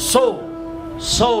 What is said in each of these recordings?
100।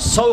100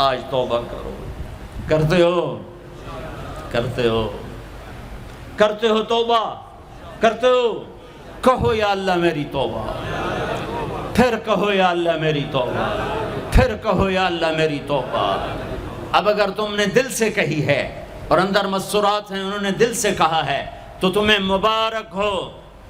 آج توبہ کرو. کرتے ہو کرتے ہو کرتے ہو توبہ کرتے ہو؟ کہو یا اللہ میری توبہ، پھر کہو یا اللہ میری توبہ، پھر کہو یا اللہ میری توبہ. اب اگر تم نے دل سے کہی ہے اور اندر مسرات ہیں انہوں نے دل سے کہا ہے تو تمہیں مبارک ہو.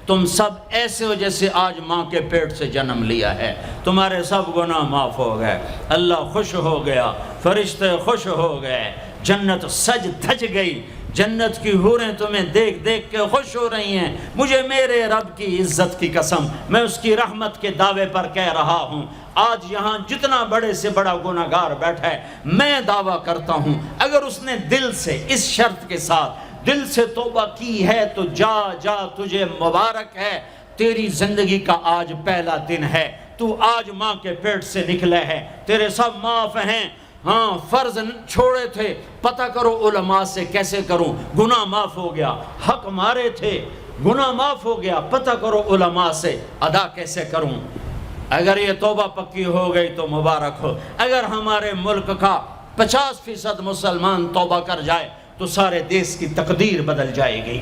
تم سب ایسے ہو جیسے آج ماں کے پیٹ سے جنم لیا ہے. تمہارے سب گناہ معاف ہو گئے، اللہ خوش ہو گیا، فرشتے خوش ہو گئے، جنت سج دھج گئی. جنت کی حوریں تمہیں دیکھ دیکھ کے خوش ہو رہی ہیں. مجھے میرے رب کی عزت کی قسم، میں اس کی رحمت کے دعوے پر کہہ رہا ہوں، آج یہاں جتنا بڑے سے بڑا گناہگار بیٹھا ہے، میں دعویٰ کرتا ہوں اگر اس نے دل سے اس شرط کے ساتھ دل سے توبہ کی ہے تو جا جا تجھے مبارک ہے. تیری زندگی کا آج پہلا دن ہے، تو آج ماں کے پیٹ سے نکلے ہے، تیرے سب معاف ہیں. ہاں فرض چھوڑے تھے، پتہ کرو علماء سے کیسے کروں، گناہ معاف ہو گیا. حق مارے تھے، گناہ معاف ہو گیا، پتہ کرو علماء سے ادا کیسے کروں. اگر یہ توبہ پکی ہو گئی تو مبارک ہو. اگر ہمارے ملک کا 50% مسلمان توبہ کر جائے تو سارے دیش کی تقدیر بدل جائے گی.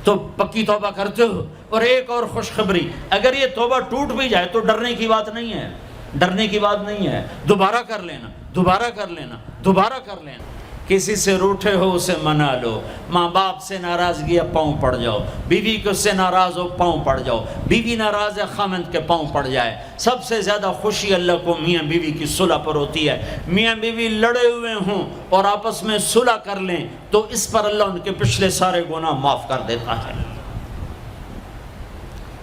تو پکی توبہ کرتے ہو. اور ایک اور خوشخبری، اگر یہ توبہ ٹوٹ بھی جائے تو ڈرنے کی بات نہیں ہے، ڈرنے کی بات نہیں ہے. دوبارہ کر لینا، دوبارہ کر لینا، دوبارہ کر لینا. کسی سے روٹھے ہو اسے منا لو. ماں باپ سے ناراضگی ہے پاؤں پڑ جاؤ، بیوی کو سے ناراض ہو پاؤں پڑ جاؤ، بیوی ناراض ہے خامند کے پاؤں پڑ جائے. سب سے زیادہ خوشی اللہ کو میاں بیوی کی صلح پر ہوتی ہے. میاں بیوی لڑے ہوئے ہوں اور آپس میں صلح کر لیں تو اس پر اللہ ان کے پچھلے سارے گناہ معاف کر دیتا ہے.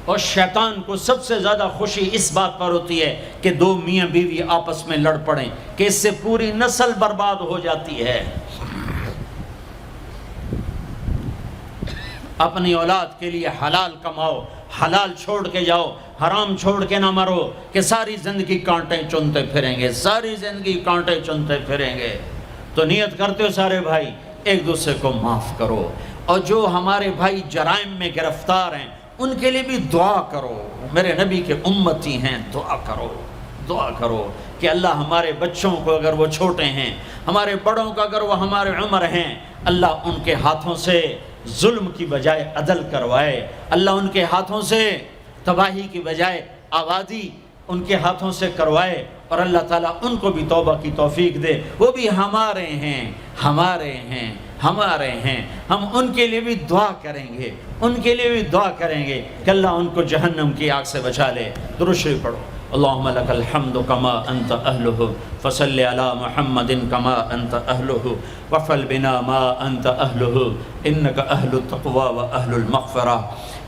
اور شیطان کو سب سے زیادہ خوشی اس بات پر ہوتی ہے کہ دو میاں بیوی آپس میں لڑ پڑیں کہ اس سے پوری نسل برباد ہو جاتی ہے. اپنی اولاد کے لیے حلال کماؤ، حلال چھوڑ کے جاؤ، حرام چھوڑ کے نہ مرو کہ ساری زندگی کانٹے چنتے پھریں گے، ساری زندگی کانٹے چنتے پھریں گے. تو نیت کرتے ہو سارے بھائی ایک دوسرے کو معاف کرو. اور جو ہمارے بھائی جرائم میں گرفتار ہیں ان کے لیے بھی دعا کرو. میرے نبی کے امتی ہیں، دعا کرو، دعا کرو کہ اللہ ہمارے بچوں کو اگر وہ چھوٹے ہیں، ہمارے بڑوں کو اگر وہ ہمارے عمر ہیں، اللہ ان کے ہاتھوں سے ظلم کی بجائے عدل کروائے. اللہ ان کے ہاتھوں سے تباہی کی بجائے آبادی ان کے ہاتھوں سے کروائے. اور اللہ تعالیٰ ان کو بھی توبہ کی توفیق دے. وہ بھی ہمارے ہیں، ہمارے ہیں، ہمارے ہیں. ہم ان کے لیے بھی دعا کریں گے، ان کے لیے بھی دعا کریں گے کہ اللہ ان کو جہنم کی آگ سے بچا لے. درود شریف پڑھو. اللہم لک الحمد کما انت اہلہ فصل علی محمد کما انت اہلہ وفعل بنا ما انت اہلہ انک اہل التقوی و اہل المغفرہ،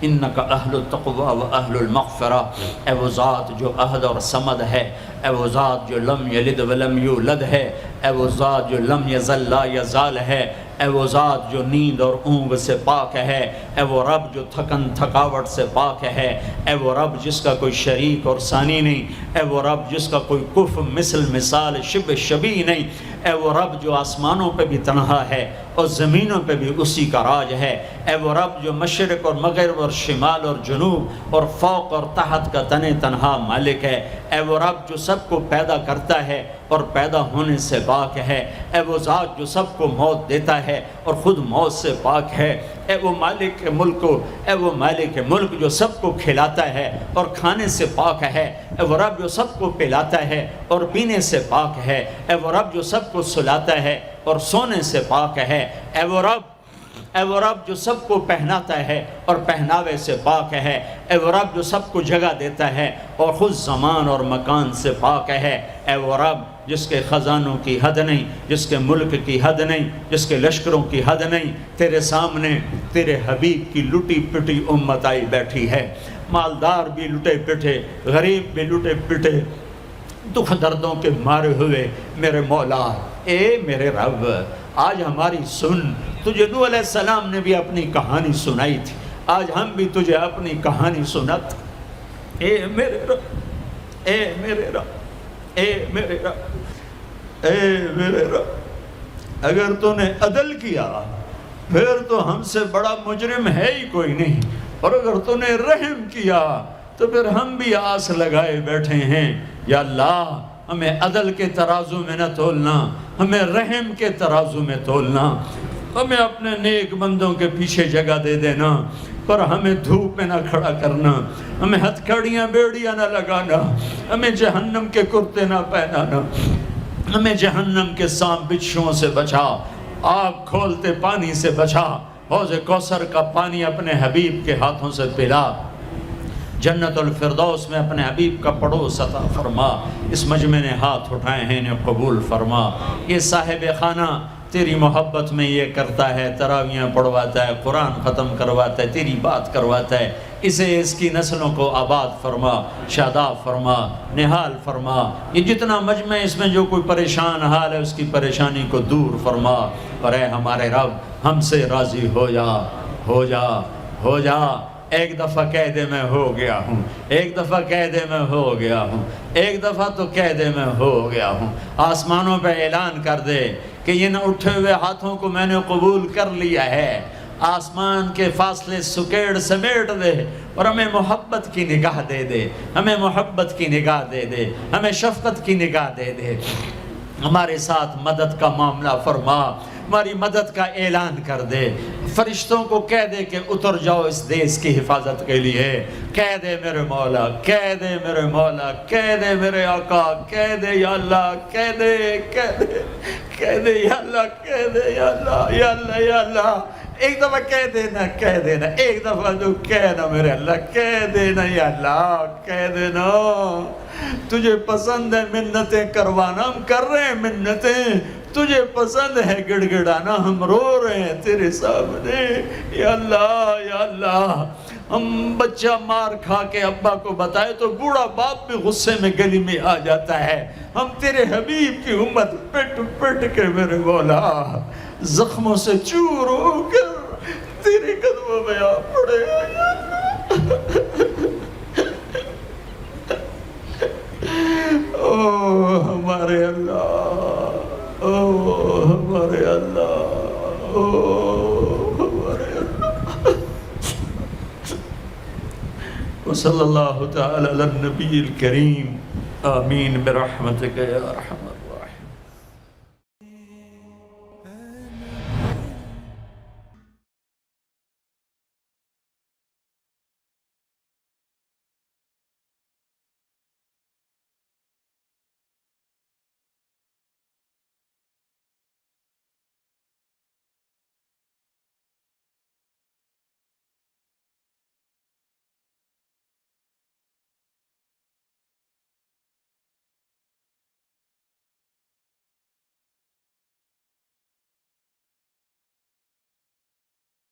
انک اہل التقوی و اہل المغفرہ. اے وہ ذات جو احد اور صمد ہے، اے وہ ذات جو لم یلد ولم یولد ہے، اے وہ ذات جو لم یزل لا یزال ہے، اے وہ ذات جو نیند اور اونگ سے پاک ہے، اے وہ رب جو تھکن تھکاوٹ سے پاک ہے، اے وہ رب جس کا کوئی شریک اور ثانی نہیں، اے وہ رب جس کا کوئی کف مثل مثال شبہ شبیہ نہیں، اے وہ رب جو آسمانوں پہ بھی تنہا ہے اور زمینوں پہ بھی اسی کا راج ہے. اے وہ رب جو مشرق اور مغرب اور شمال اور جنوب اور فوق اور تحت کا تنہا مالک ہے. اے وہ رب جو سب کو پیدا کرتا ہے اور پیدا ہونے سے پاک ہے. اے وہ ذات جو سب کو موت دیتا ہے اور خود موت سے پاک ہے. اے وہ مالک ملک، اے وہ مالک ملک جو سب کو کھلاتا ہے اور کھانے سے پاک ہے. اے وہ رب جو سب کو پلاتا ہے اور پینے سے پاک ہے. اے وہ رب جو سب کو سلاتا ہے اور سونے سے پاک ہے. اے وہ رب جو سب کو پہناتا ہے اور پہناوے سے پاک ہے. اے وہ رب جو سب کو جگہ دیتا ہے اور خود زمان اور مکان سے پاک ہے. اے وہ رب جس کے خزانوں کی حد نہیں، جس کے ملک کی حد نہیں، جس کے لشکروں کی حد نہیں. تیرے سامنے تیرے حبیب کی لٹی پٹی امت آئی بیٹھی ہے. مالدار بھی لٹے پٹے، غریب بھی لٹے پٹے، دکھ دردوں کے مارے ہوئے. میرے مولا، اے میرے رب، آج ہماری سن. تجھے نوح علیہ السلام نے بھی اپنی کہانی سنائی تھی، آج ہم بھی تجھے اپنی کہانی سنت. اے میرے رب، اے میرے رب، اے میرے رب، اے میرے رب، اگر تو نے عدل کیا پھر تو ہم سے بڑا مجرم ہے ہی کوئی نہیں، اور اگر تو نے رحم کیا تو پھر ہم بھی آس لگائے بیٹھے ہیں. یا اللہ ہمیں عدل کے ترازو میں نہ تولنا، ہمیں رحم کے ترازو میں تولنا، ہمیں اپنے نیک بندوں کے پیچھے جگہ دے دینا، پر ہمیں دھوپ میں نہ کھڑا کرنا، ہمیں ہتھکڑیاں بیڑیاں نہ لگانا، ہمیں جہنم کے کرتے نہ پہنانا، ہمیں جہنم کے سانپ بچھوؤں سے بچا، آگ کھولتے پانی سے بچا، حوض کوثر کا پانی اپنے حبیب کے ہاتھوں سے پلا، جنت الفردوس میں اپنے حبیب کا پڑوس عطا فرما، اس مجمع نے ہاتھ اٹھائے ہیں انہیں قبول فرما۔ یہ صاحب خانہ تیری محبت میں یہ کرتا ہے، تراویاں پڑھواتا ہے، قرآن ختم کرواتا ہے، تیری بات کرواتا ہے، اسے اس کی نسلوں کو آباد فرما، شاداب فرما، نحال فرما۔ یہ جتنا مجمع اس میں جو کوئی پریشان حال ہے اس کی پریشانی کو دور فرما، اور اے ہمارے رب ہم سے راضی ہو جا، ہو جا، ہو جا۔ ایک دفعہ کہہ دے میں ہو گیا ہوں، ایک دفعہ کہہ دے میں ہو گیا ہوں، ایک دفعہ تو کہہ دے میں ہو گیا ہوں۔ آسمانوں پہ اعلان کر دے کہ ان اٹھے ہوئے ہاتھوں کو میں نے قبول کر لیا ہے، آسمان کے فاصلے سکیڑ سمیٹ دے اور ہمیں محبت کی نگاہ دے دے، ہمیں محبت کی نگاہ دے دے، ہمیں شفقت کی نگاہ دے دے، ہمارے ساتھ مدد کا معاملہ فرما، ہماری مدد کا اعلان کر دے، فرشتوں کو کہہ دے کہ اتر جاؤ اس دیس کی حفاظت کے لیے، کہہ دے میرے مولا، کہہ دے میرے مولا، کہہ دے میرے آقا، کہہ دے یا اللہ، کہہ دے، کہہ دے، کہہ دے یا اللہ، کہہ دے یا اللہ، یا اللہ، یا اللہ۔ ایک دفعہ کہہ دینا، کہہ دینا، ایک دفعہ جو کہنا میرے اللہ، کہہ دینا یا اللہ، کہہ دینا۔ تجھے پسند ہے منتیں کروانا، ہم کر رہے ہیں منتیں، تجھے پسند ہے گڑ گڑانا، ہم رو رہے ہیں تیرے سامنے، یا اللہ، یا اللہ۔ ہم بچہ مار کھا کے ابا کو بتائے تو بوڑھا باپ بھی غصے میں گلی میں آ جاتا ہے، ہم تیرے حبیب کی امت پٹ پٹ کے میرے مولا زخموں سے چور ہو کر تیرے قدموں میں آ پڑے۔ او ہمارے اللہ، او ہمارے اللہ، او ہمارے اللہ۔ وصلی اللہ تعالی علی النبی الکریم، آمین برحمتک یا ارحم۔